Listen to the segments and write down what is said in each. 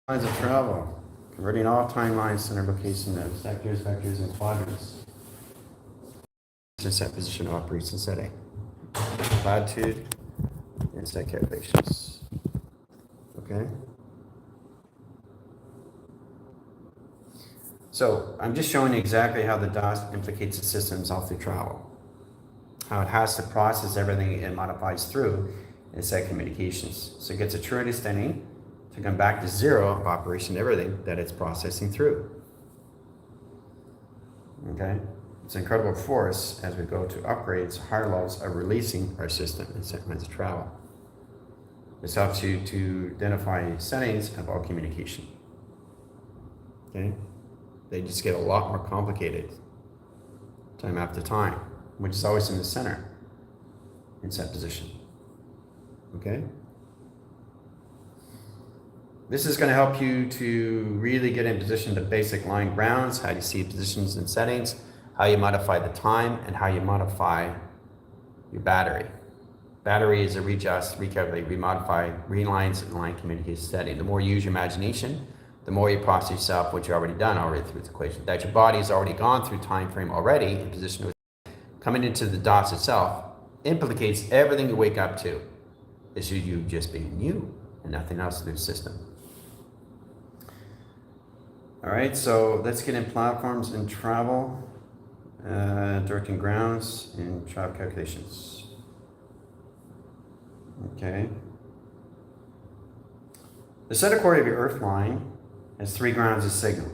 Lines of travel, converting all timelines, center location of sectors, vectors, and quadrants. Set position of operation setting. Latitude and set calculations. Okay. So I'm just showing you exactly how the D.O.S implicates the systems all through travel. How it has to process everything it modifies through and set communications. So it gets a true understanding to come back to zero of operation everything that it's processing through. Okay? It's an incredible force as we go to upgrades, higher levels of releasing our system and set lines of travel. This helps you to identify settings of all communication. Okay? They just get a lot more complicated time after time, which is always in the center in set position. Okay? This is going to help you to really get in position to basic line grounds, how you see positions and settings, how you modify the time, and how you modify your battery. Battery is a readjust, recalculate, remodify, relines, and line communication setting. The more you use your imagination, the more you process yourself what you've already done through this equation. That your body has already gone through time frame already in position coming into the D.O.S itself implicates everything you wake up to. This is you just being you and nothing else through the system. All right, so let's get in platforms and travel, directing grounds and travel calculations. Okay. The center core of your Earth line has 3 grounds of signal.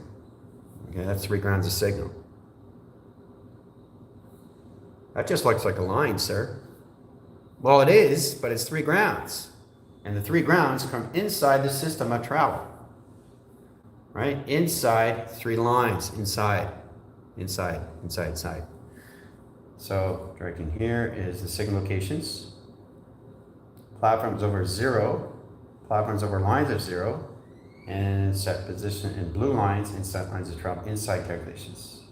Okay, that's 3 grounds of signal. That just looks like a line, sir. Well, it is, but it's 3 grounds. And the 3 grounds come inside the system of travel. Right? Inside 3 lines. Inside. So, directing here is the signal locations. Platforms over 0. Platforms over lines of 0. And set position in blue lines and set lines of travel inside calculations.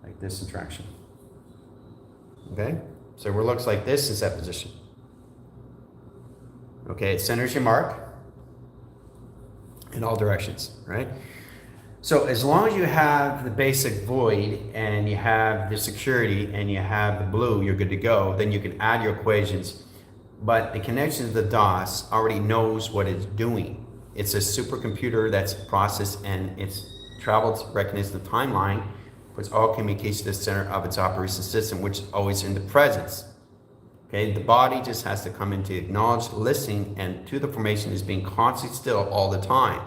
Like this interaction. Okay? So it looks like this in set position. Okay, it centers your mark in all directions, right? So as long as you have the basic void and you have the security and you have the blue, you're good to go. Then you can add your equations. But the connection to the D.O.S already knows what it's doing. It's a supercomputer that's processed and it's traveled to recognize the timeline, puts all communication to the center of its operation system, which is always in the presence. Okay, the body just has to come into acknowledged listening and to the formation is being constantly still all the time.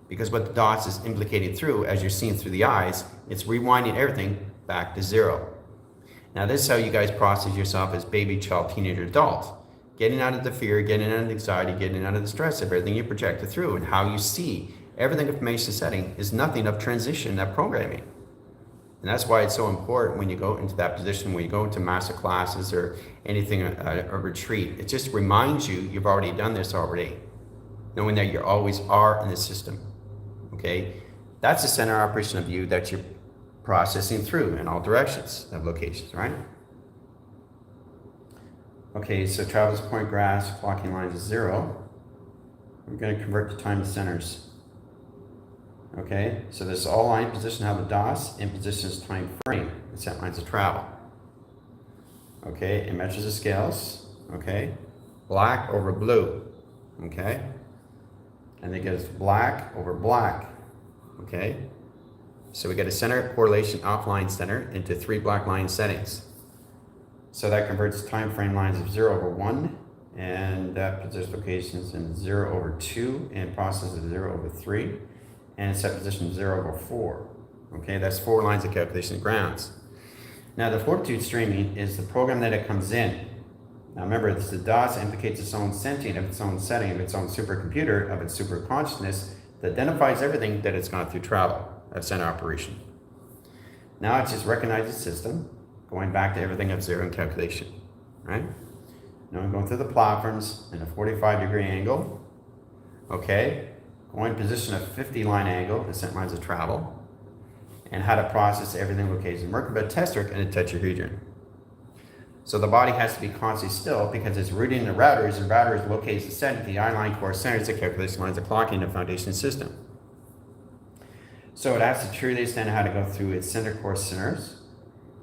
Because what the D.O.S is implicating through, as you're seeing through the eyes, it's rewinding everything back to 0. Now this is how you guys process yourself as baby, child, teenager, adult. Getting out of the fear, getting out of the anxiety, getting out of the stress of everything you projected through and how you see everything information setting is nothing of transition, that programming. And that's why it's so important when you go into that position, when you go into master classes or anything, a retreat. It just reminds you you've already done this already, knowing that you always are in the system. Okay? That's the center operation of you that you're processing through in all directions of locations, right? Okay, so travelers point graphs, clocking lines is 0. We're going to convert to time to centers. Okay, so this is all line position, how the D.O.S in positions time frame, and set lines of travel. Okay, it measures the scales. Okay, black over blue. Okay, and it goes black over black. Okay, so we get a center correlation offline center into 3 black line settings. So that converts time frame lines of 0 over 1, and that position locations in 0 over 2, and processes 0 over 3. And set position 0 over 4. Okay, that's 4 lines of calculation of grounds. Now the fortitude streaming is the program that it comes in. Now remember, it's the D.O.S implicates its own sentient of its own setting, of its own supercomputer, of its super consciousness that identifies everything that it's gone through travel, of center operation. Now it just recognizes the system, going back to everything of 0 in calculation, right? Now I'm going through the platforms in a 45-degree angle. Okay. Going position of 50 line angle, the set lines of travel, and how to process everything located in Merkaba, Tester, and a tetrahedron. So the body has to be constantly still because it's rooting the routers, and routers locates the center, the I-line core centers, the calculation lines, the clocking, the foundation system. So it has to truly understand how to go through its center core centers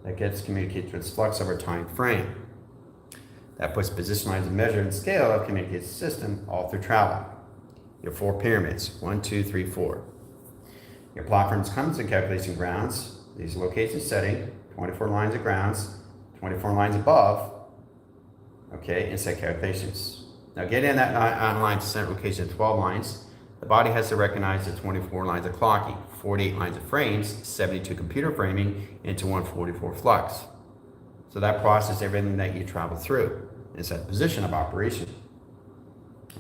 that gets communicated to its flux over time frame. That puts position lines of measure and scale of communication system all through travel. Your 4 pyramids, 1, 2, 3, 4. Your platforms comes to calculation grounds. These location setting, 24 lines of grounds, 24 lines above, okay, and set calculations. Now get in that online center location 12 lines. The body has to recognize the 24 lines of clocking, 48 lines of frames, 72 computer framing into 144 flux. So that processes everything that you travel through. It's that position of operation.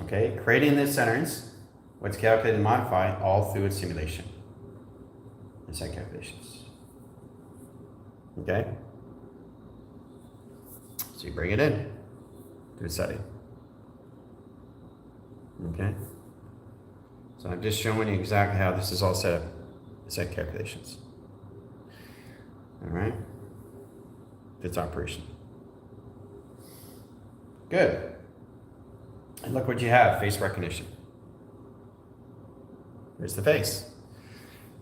Okay, creating the centers, what's calculated and modified all through its simulation. And set calculations. Okay? So you bring it in to a setting. Okay? So I'm just showing you exactly how this is all set up. Set calculations. All right? It's operation. Good. And look what you have, face recognition. Here's the face.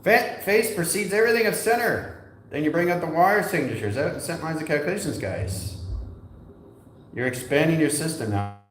Face precedes everything of center. Then you bring up the wire signatures, out and set lines of calculations, guys. You're expanding your system now.